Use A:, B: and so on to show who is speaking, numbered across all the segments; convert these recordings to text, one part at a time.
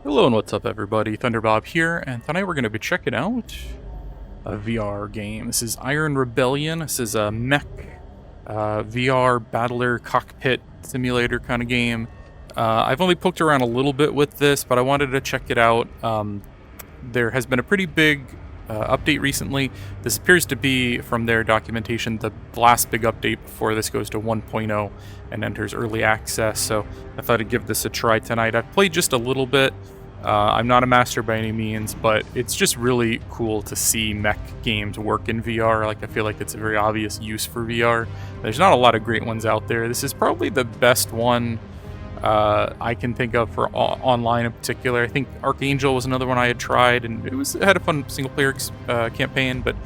A: Hello and what's up everybody, Thunderbob here, and tonight we're going to be checking out a VR game. This is Iron Rebellion. This is a mech VR battler cockpit simulator kind of game. I've only poked around a little bit with this, but I wanted to check it out. There has been a pretty big update recently. This appears to be, from their documentation, the last big update before this goes to 1.0 and enters early access, so I thought I'd give this a try tonight. I've played just a little bit. I'm not a master by any means, but it's just really cool to see mech games work in VR. Like, I feel like it's a very obvious use for VR. There's not a lot of great ones out there. This is probably the best one I can think of for online in particular. I think Archangel was another one I had tried, and it had a fun single-player campaign, but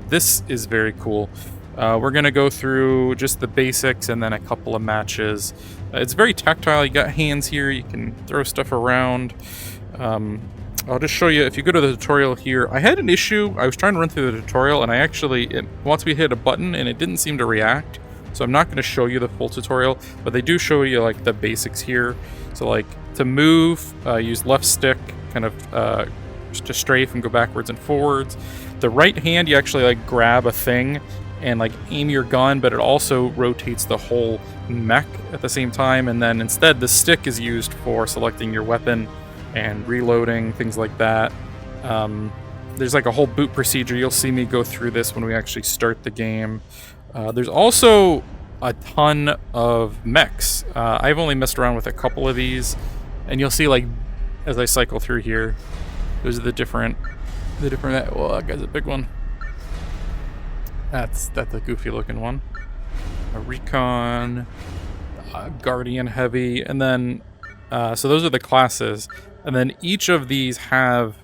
A: this is very cool. We're going to go through just the basics and then a couple of matches. It's very tactile. You got hands here. You can throw stuff around. I'll just show you. If you go to the tutorial here, I had an issue. I was trying to run through the tutorial, and once we hit a button, and it didn't seem to react. So I'm not going to show you the full tutorial, but they do show you like the basics here. So like to move, use left stick, kind of just to strafe and go backwards and forwards. The right hand, you actually like grab a thing and like aim your gun, but it also rotates the whole mech at the same time. And then instead, the stick is used for selecting your weapon and reloading, things like that. There's like a whole boot procedure. You'll see me go through this when we actually start the game. There's also a ton of mechs. I've only messed around with a couple of these, and you'll see like as I cycle through here, those are the different. Oh, that guy's a big one. That's a goofy looking one. A Recon, Guardian Heavy, and then so those are the classes, and then each of these have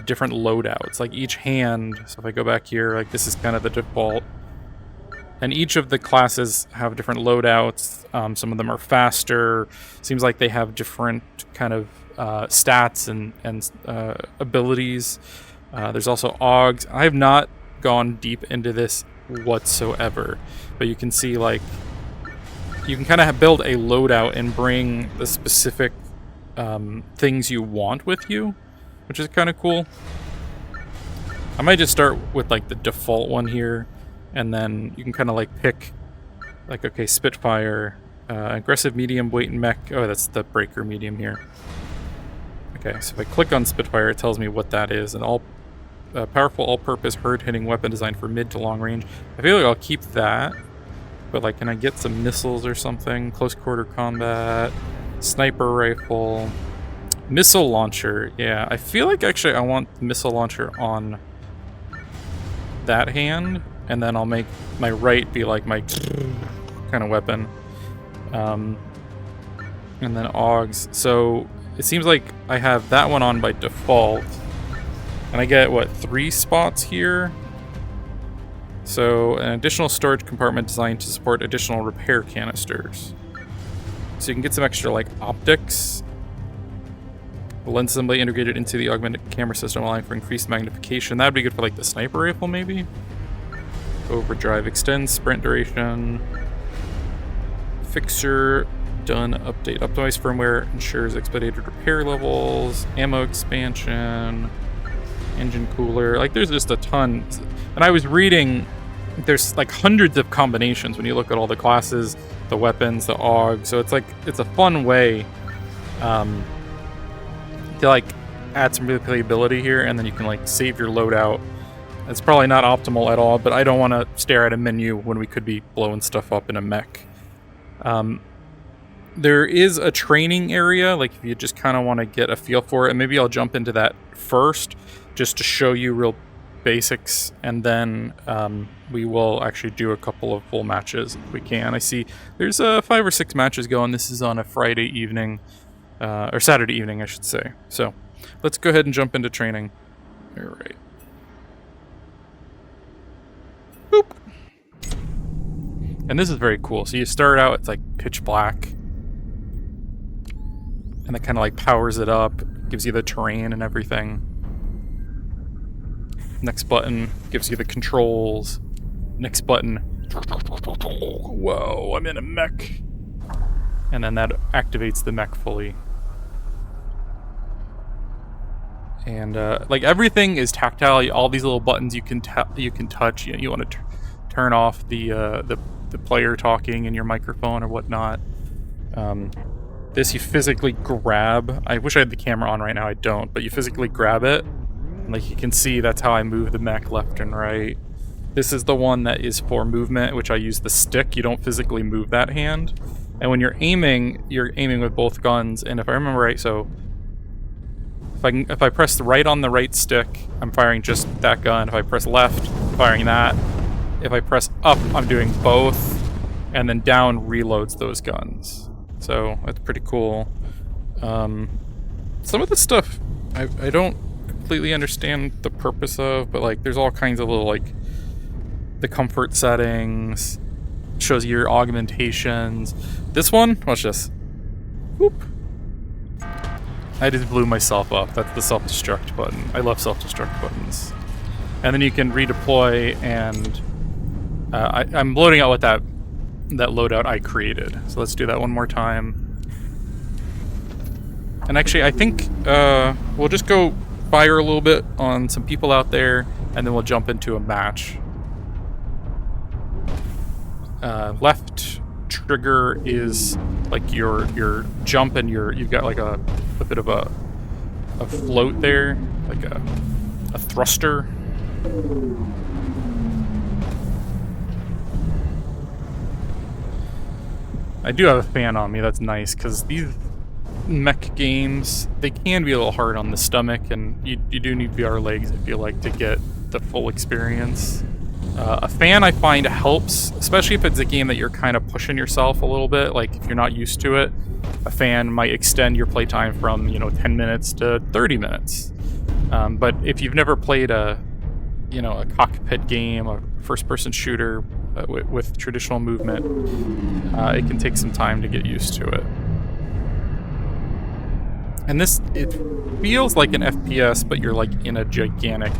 A: different loadouts. Like each hand. So if I go back here, like this is kind of the default. And each of the classes have different loadouts. Some of them are faster. Seems like they have different kind of stats and abilities. There's also AUGs. I have not gone deep into this whatsoever, but you can see like you can kind of build a loadout and bring the specific things you want with you, which is kind of cool. I might just start with like the default one here. And then you can kind of like pick, like, okay, Spitfire, aggressive medium weight and mech. Oh, that's the breaker medium here. Okay, so if I click on Spitfire, it tells me what that is. An powerful all-purpose herd-hitting weapon designed for mid to long range. I feel like I'll keep that. But like, can I get some missiles or something? Close quarter combat, sniper rifle, missile launcher. Yeah, I feel like actually I want the missile launcher on that hand. And then I'll make my right be like my kind of weapon. And then AUGs. So it seems like I have that one on by default. And I get, what, 3 spots here? So an additional storage compartment designed to support additional repair canisters. So you can get some extra, like, optics. The lens assembly integrated into the augmented camera system, allowing for increased magnification. That would be good for, like, the sniper rifle, maybe? Overdrive extends sprint duration. Fixture done update. Optimized firmware ensures expedited repair levels. Ammo expansion. Engine cooler. Like, there's just a ton. And I was reading, there's like hundreds of combinations when you look at all the classes, the weapons, the AUG. So it's like, it's a fun way to like add some replayability here, and then you can like save your loadout. It's probably not optimal at all, but I don't want to stare at a menu when we could be blowing stuff up in a mech. There is a training area, like if you just kind of want to get a feel for it, and maybe I'll jump into that first, just to show you real basics, and then we will actually do a couple of full matches if we can. I see there's 5 or 6 matches going. This is on a Friday evening, or Saturday evening, I should say. So let's go ahead and jump into training. All right. Boop. And this is very cool. So you start out, it's like pitch black. And it kind of like powers it up, gives you the terrain and everything. Next button gives you the controls. Next button. Whoa, I'm in a mech. And then that activates the mech fully. And like everything is tactile. All these little buttons you can touch. You want to turn off the player talking in your microphone or whatnot. This you physically grab. I wish I had the camera on right now. I don't, but you physically grab it. And like you can see, that's how I move the mech left and right. This is the one that is for movement, which I use the stick. You don't physically move that hand. And when you're aiming with both guns. And if I remember right, so if I press the right on the right stick, I'm firing just that gun. If I press left, I'm firing that. If I press up, I'm doing both. And then down reloads those guns. So that's pretty cool. Some of the stuff I don't completely understand the purpose of, but like there's all kinds of little like the comfort settings, shows you your augmentations. This one, watch this. Whoop. I just blew myself up. That's the self-destruct button. I love self-destruct buttons. And then you can redeploy, and I'm loading out with that loadout I created. So let's do that one more time. And actually, I think we'll just go fire a little bit on some people out there, and then we'll jump into a match. Left trigger is like your jump, and you've got like a bit of a float there, like a thruster. I do have a fan on me, that's nice, because these mech games, they can be a little hard on the stomach, and you do need VR legs, I feel like, to get the full experience. A fan I find helps, especially if it's a game that you're kind of pushing yourself a little bit, like if you're not used to it, a fan might extend your playtime from, 10 minutes to 30 minutes. But if you've never played a cockpit game, a first-person shooter with traditional movement, it can take some time to get used to it. And it feels like an FPS, but you're like in a gigantic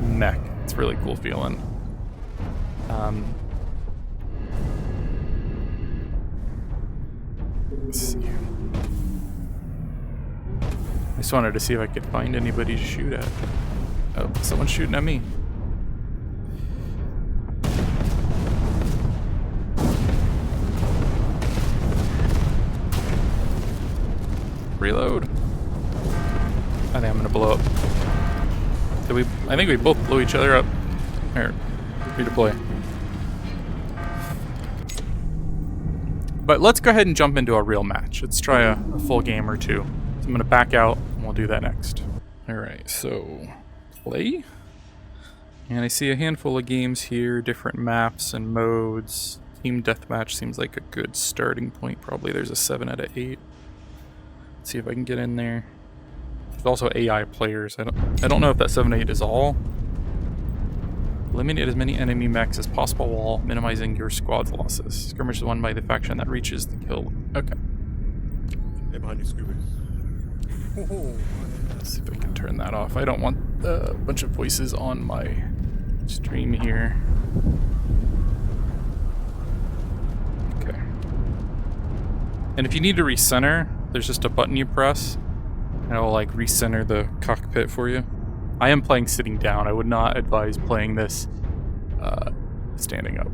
A: mech. It's really cool feeling. Let's see. I just wanted to see if I could find anybody to shoot at. Oh, someone's shooting at me. Reload. I think I'm gonna blow up. I think we both blew each other up. Here, redeploy. But let's go ahead and jump into a real match. Let's try a full game or two. So I'm gonna back out, and we'll do that next. Alright, so play. And I see a handful of games here, different maps and modes. Team Deathmatch seems like a good starting point. Probably there's a 7 out of 8. Let's see if I can get in there. There's also AI players. I don't know if that 7-8 is all. Eliminate as many enemy mechs as possible while minimizing your squad's losses. Skirmish is won by the faction that reaches the kill. Okay.
B: Hey, behind you, Scooby.
A: Let's see if I can turn that off. I don't want a bunch of voices on my stream here. Okay. And if you need to recenter, there's just a button you press, and it will like recenter the cockpit for you. I am playing sitting down. I would not advise playing this standing up.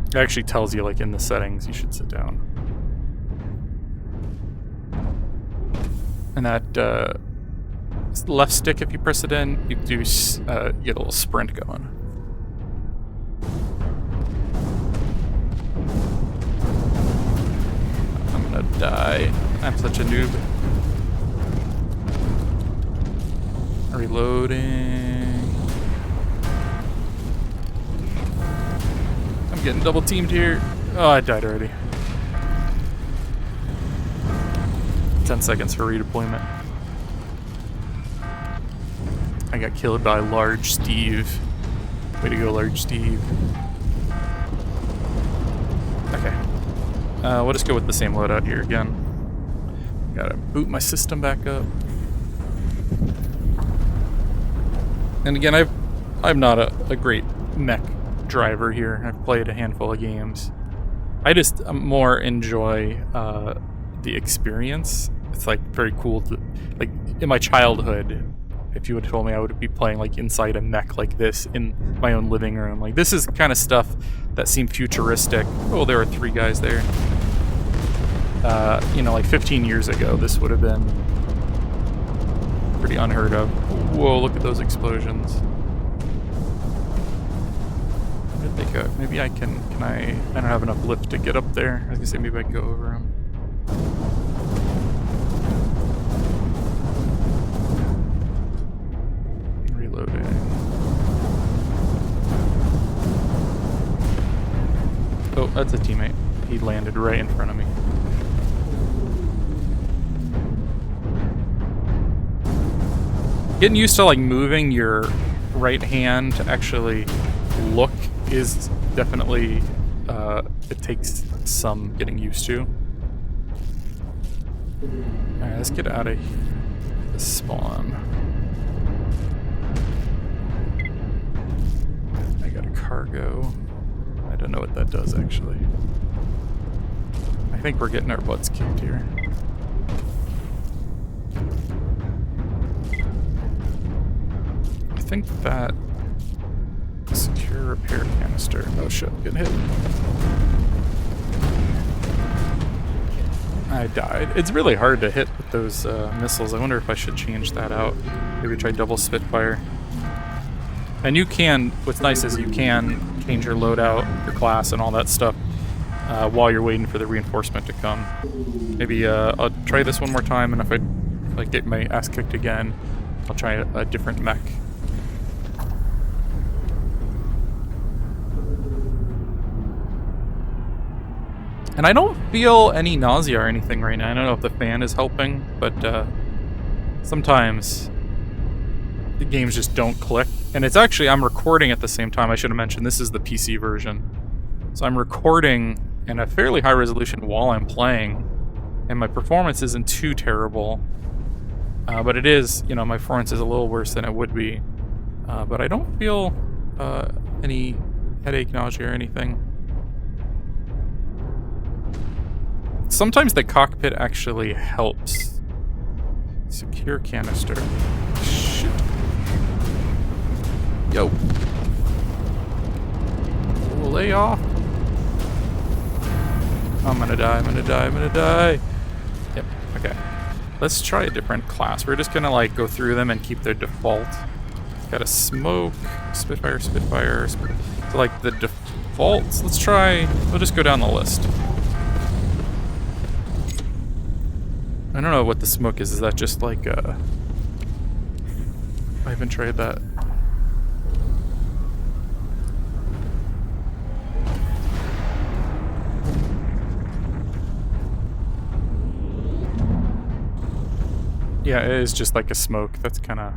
A: It actually tells you like in the settings you should sit down. And that left stick, if you press it in, you do get a little sprint going. I'm gonna die. I'm such a noob. Reloading. I'm getting double teamed here. Oh, I died already. 10 seconds for redeployment. I got killed by Large Steve. Way to go, Large Steve. Okay. We'll just go with the same loadout here again. Gotta boot my system back up. And again, I'm not a great mech driver here. I've played a handful of games. I just more enjoy the experience It's like very cool to, like, in my childhood, if you would have told me I would be playing like inside a mech like this in my own living room. Like, this is kind of stuff that seemed futuristic. Oh, there are 3 guys there. You know, like 15 years ago, this would have been pretty unheard of. Whoa, look at those explosions. Where did they go? Maybe I can I don't have enough lift to get up there. I was gonna say maybe I can go over them. Reloading. Oh, that's a teammate. He landed right in front of me. Getting used to like moving your right hand to actually look is definitely, it takes some getting used to. Alright, let's get out of the spawn. I got a cargo. I don't know what that does actually. I think we're getting our butts kicked here. I think that secure repair canister. Oh shit, I'm getting hit. I died. It's really hard to hit with those missiles. I wonder if I should change that out. Maybe try double Spitfire. And you can, what's nice is you can change your loadout, your class, and all that stuff while you're waiting for the reinforcement to come. Maybe I'll try this one more time, and if I like get my ass kicked again, I'll try a different mech. And I don't feel any nausea or anything right now. I don't know if the fan is helping, but sometimes the games just don't click. And it's actually, I'm recording at the same time. I should have mentioned this is the PC version. So I'm recording in a fairly high resolution while I'm playing, and my performance isn't too terrible. But it is, you know, my performance is a little worse than it would be. But I don't feel any headache, nausea, or anything. Sometimes the cockpit actually helps. Secure canister. Shit. Yo. Lay off. I'm gonna die, I'm gonna die, I'm gonna die. Yep, okay. Let's try a different class. We're just gonna like go through them and keep their default. Got a smoke, Spitfire, Spitfire. So like the defaults, let's try, we'll just go down the list. I don't know what the smoke is. Is that just like I haven't tried that. Yeah, it is just like a smoke. That's kind of...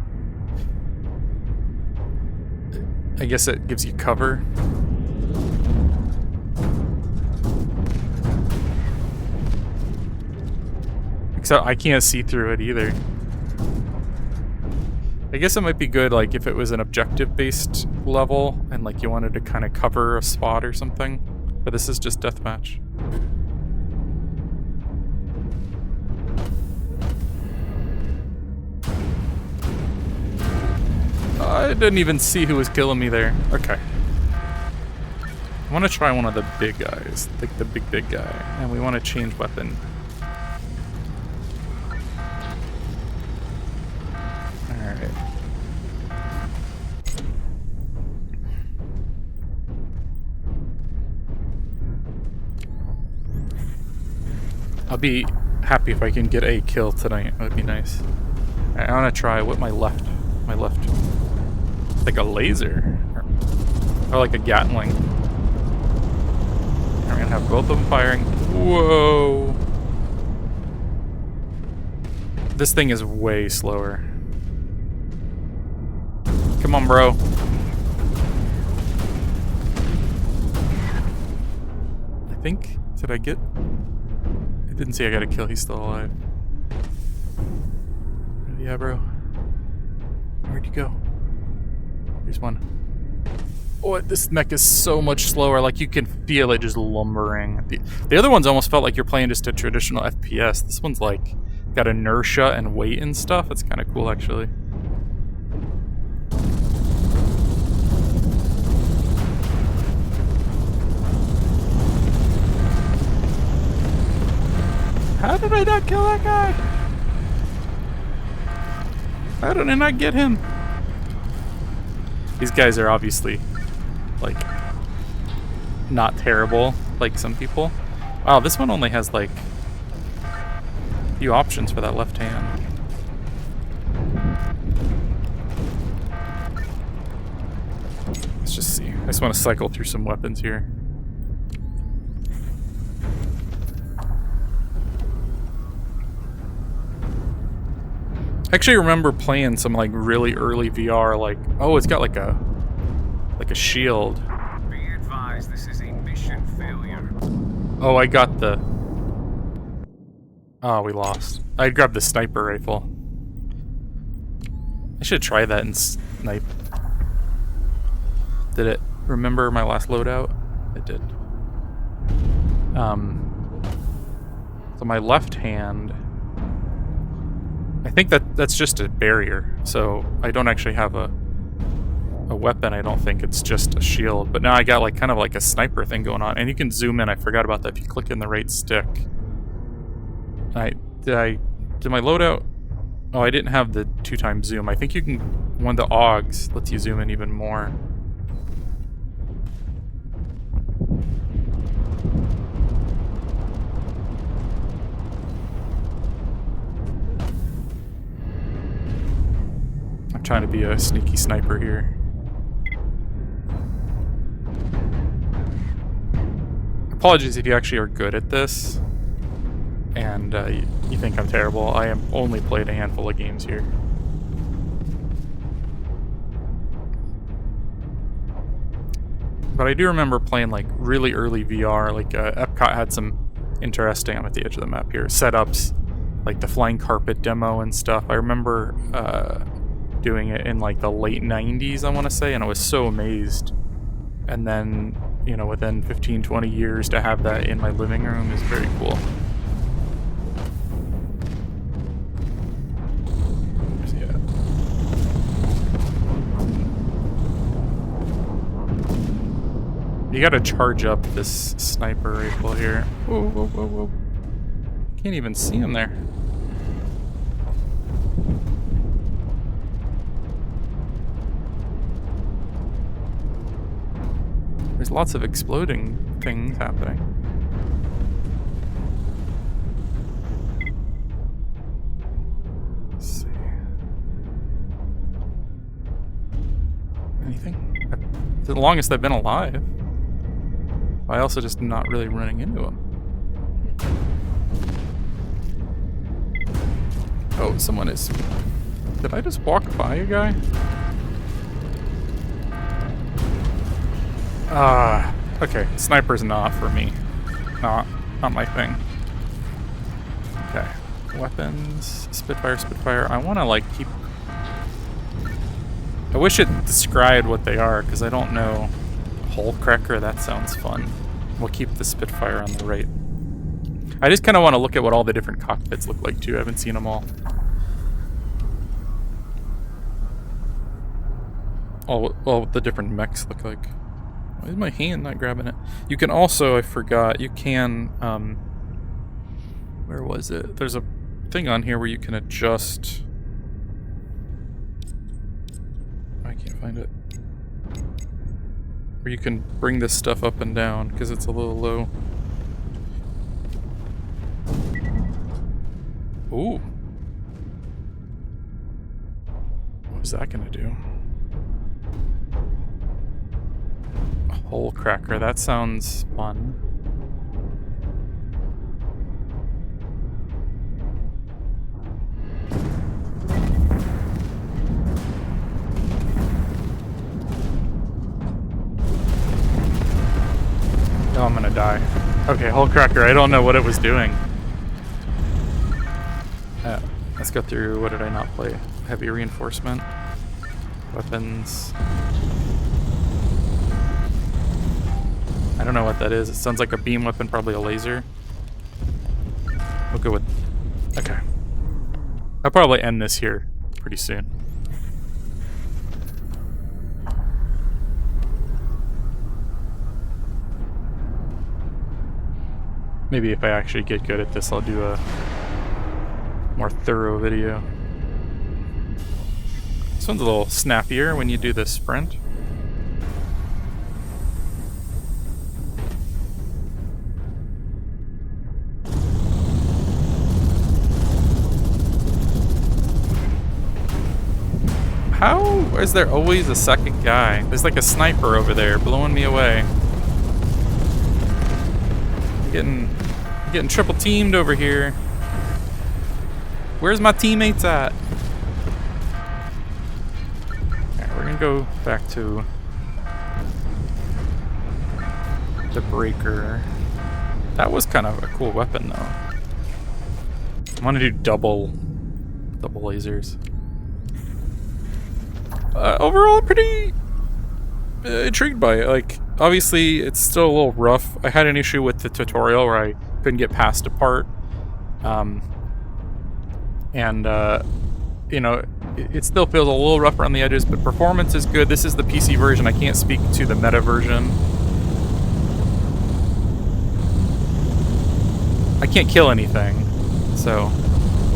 A: I guess it gives you cover. Except I can't see through it either. I guess it might be good like if it was an objective-based level and like you wanted to kind of cover a spot or something. But this is just deathmatch. I didn't even see who was killing me there. Okay. I want to try one of the big guys, like the big guy, and we want to change weapon. Alright. I'll be happy if I can get a kill tonight. That'd be nice. Alright, I want to try with my left. Like a laser. Or like a Gatling. And we're gonna have both of them firing. Whoa! This thing is way slower. Come on, bro. I think... Did I get... I didn't see I got a kill. He's still alive. Yeah, bro. Where'd you go? Here's one. Oh, this mech is so much slower. Like, you can feel it just lumbering. The other ones almost felt like you're playing just a traditional FPS. This one's like got inertia and weight and stuff. It's kind of cool, actually. How did I not kill that guy? How did I not get him? These guys are obviously, like, not terrible, like some people. Wow, this one only has, like, a few options for that left hand. Let's just see. I just want to cycle through some weapons here. I actually remember playing some like really early VR, like, oh, it's got like a shield.
C: Be advised, this is a mission failure.
A: Oh, I got the. Oh, we lost. I grabbed the sniper rifle. I should try that and snipe. Did it remember my last loadout? It did. So my left hand. I think that's just a barrier, so I don't actually have a weapon. I don't think it's just a shield. But now I got like kind of like a sniper thing going on, and you can zoom in. I forgot about that. If you click in the right stick. Did my loadout? Oh, I didn't have the 2x zoom. I think you can. One of the AUGs lets you zoom in even more. Trying to be a sneaky sniper here. Apologies if you actually are good at this and you think I'm terrible. I am only played a handful of games here. But I do remember playing like really early VR, like Epcot had some interesting, I'm at the edge of the map here, setups, like the flying carpet demo and stuff. I remember doing it in like the late 90s, I want to say, and I was so amazed. And then, you know, within 15-20 years to have that in my living room is very cool. Where's he at? You gotta charge up this sniper rifle here. Whoa, whoa, whoa, whoa. Can't even see him there. There's lots of exploding things happening. Let's see. Anything? It's the longest I've been alive. I also just not really running into them. Oh, someone is. Did I just walk by a guy? Okay. Sniper's not for me. Not my thing. Okay. Weapons. Spitfire. I want to, like, keep... I wish it described what they are, because I don't know. Hole Cracker, that sounds fun. We'll keep the Spitfire on the right. I just kind of want to look at what all the different cockpits look like, too. I haven't seen them all. All the different mechs look like. Why is my hand not grabbing it? You can also, I forgot, you can, where was it? There's a thing on here where you can adjust. I can't find it. Where you can bring this stuff up and down, because it's a little low. Ooh. What is that gonna do? Hole Cracker, that sounds fun. Oh, I'm gonna die. Okay, Hole Cracker, I don't know what it was doing. Let's go through, what did I not play? Heavy reinforcement. Weapons. I don't know what that is. It sounds like a beam weapon, probably a laser. We'll go with... Okay. I'll probably end this here pretty soon. Maybe if I actually get good at this, I'll do a more thorough video. This one's a little snappier when you do the sprint. How is there always a second guy? There's like a sniper over there blowing me away. I'm getting triple teamed over here. Where's my teammates at? Alright, we're gonna go back to the breaker. That was kind of a cool weapon though. I want to do double lasers. Overall, pretty intrigued by it. Like, obviously, it's still a little rough. I had an issue with the tutorial where I couldn't get past a part. You know, it still feels a little rough around the edges, but performance is good. This is the PC version. I can't speak to the meta version. I can't kill anything. So,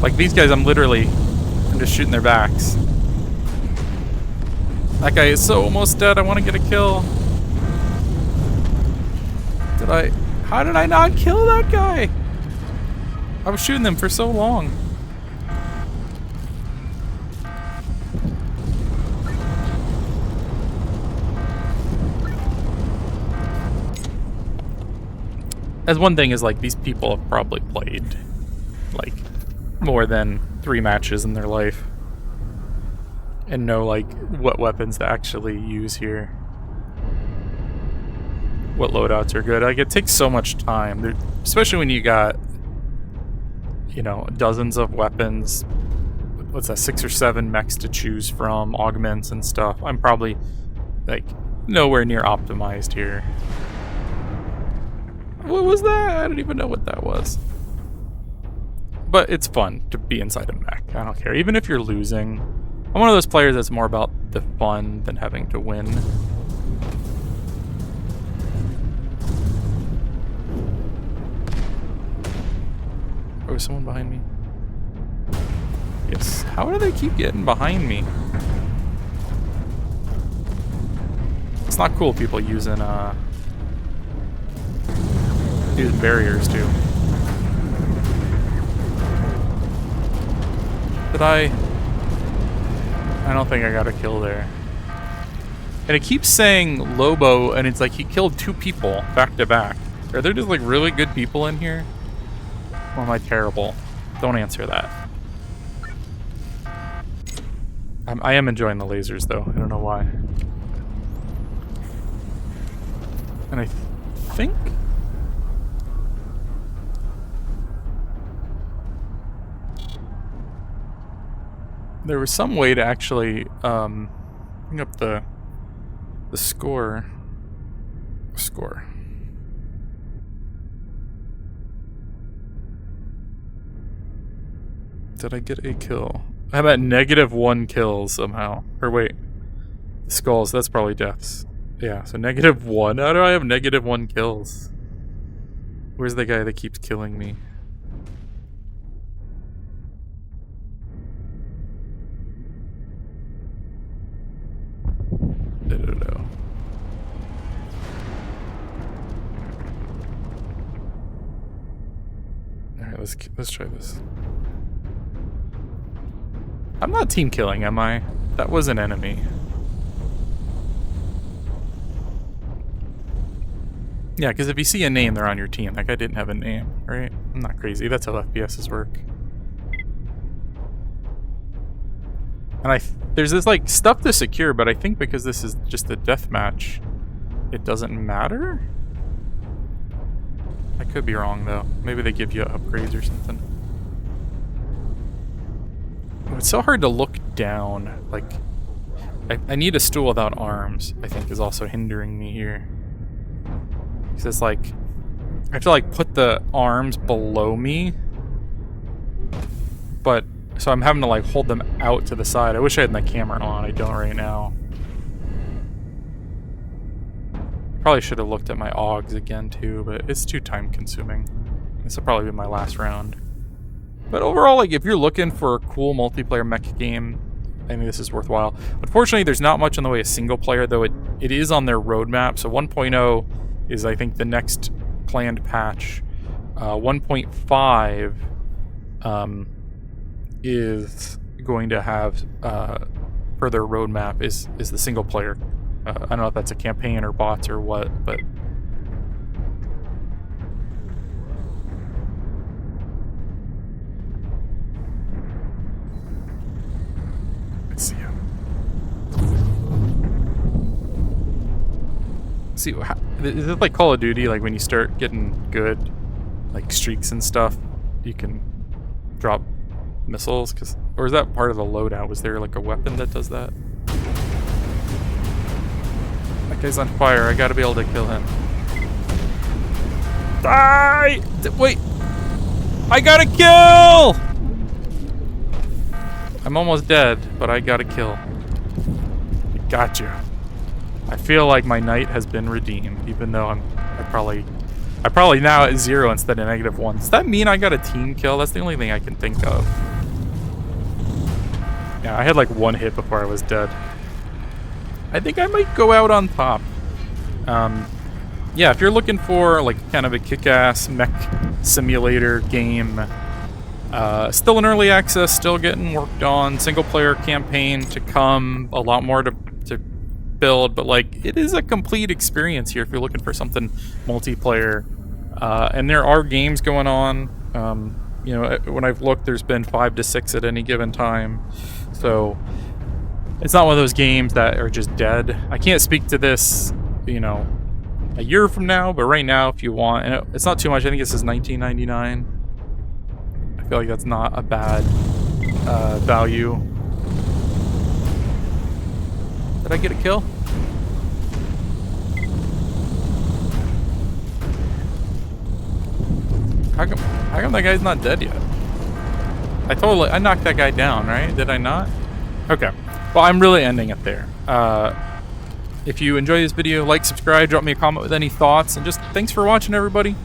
A: like these guys, I'm just shooting their backs. That guy is so almost dead. I want to get a kill. How did I not kill that guy? I was shooting them for so long. As one thing is, like, these people have probably played, like, more than 3 matches in their life. And know, like, what weapons to actually use here. What loadouts are good. Like, it takes so much time. Especially when you got, you know, dozens of weapons. What's that, 6 or 7 mechs to choose from, augments and stuff. I'm probably, like, nowhere near optimized here. What was that? I don't even know what that was. But it's fun to be inside a mech. I don't care. Even if you're losing. I'm one of those players that's more about the fun than having to win. Oh, is someone behind me? Yes. How do they keep getting behind me? It's not cool people using barriers too. I don't think I got a kill there. And it keeps saying Lobo, and it's like he killed 2 people back to back. Are there just like really good people in here? Or am I terrible? Don't answer that. I am enjoying the lasers though. I don't know why. And I think there was some way to actually bring up the score. Did I get a kill? How about -1 kills somehow? Or wait, skulls, that's probably deaths. Yeah, so -1. How do I have -1 kills? Where's the guy that keeps killing me? I don't know. Alright, let's try this. I'm not team killing, am I? That was an enemy. Yeah, because if you see a name, they're on your team. That guy didn't have a name, right? I'm not crazy. That's how FPSs work. And there's this like stuff to secure, but I think because this is just a deathmatch, it doesn't matter? I could be wrong though. Maybe they give you upgrades or something. It's so hard to look down. Like, I need a stool without arms, I think is also hindering me here. Because it's like, I have to like put the arms below me, but So I'm having to like hold them out to the side. I wish I had my camera on. I don't right now. Probably should have looked at my AUGs again too, but it's too time consuming. This will probably be my last round. But overall, like if you're looking for a cool multiplayer mech game, I think this is worthwhile. Unfortunately, there's not much in the way of single player, though it is on their roadmap. So 1.0 is, I think, the next planned patch. 1.5 is going to have for their roadmap is the single player. I don't know if that's a campaign or bots or what, but let's see. See, is it like Call of Duty? Like when you start getting good, like streaks and stuff, you can drop missiles? Or is that part of the loadout? Was there like a weapon that does that? That guy's on fire. I gotta be able to kill him. Die! Wait! I got a kill! I'm almost dead, but I got a kill. Gotcha. I feel like my night has been redeemed, even though I'm probably now at 0 instead of -1. Does that mean I got a team kill? That's the only thing I can think of. Yeah, I had like 1 hit before I was dead. I think I might go out on top. Yeah, if you're looking for like kind of a kick-ass mech simulator game, still in early access, still getting worked on, single-player campaign to come, a lot more to build, but like it is a complete experience here if you're looking for something multiplayer. And there are games going on. You know, when I've looked, there's been 5 to 6 at any given time. So it's not one of those games that are just dead. I can't speak to this, you know, a year from now, but right now, if you want, and it's not too much. I think this is $19.99. I feel like that's not a bad value. Did I get a kill? How come that guy's not dead yet? I knocked that guy down, right? Did I not? Okay. Well, I'm really ending it there. If you enjoy this video, like, subscribe, drop me a comment with any thoughts, and just thanks for watching, everybody.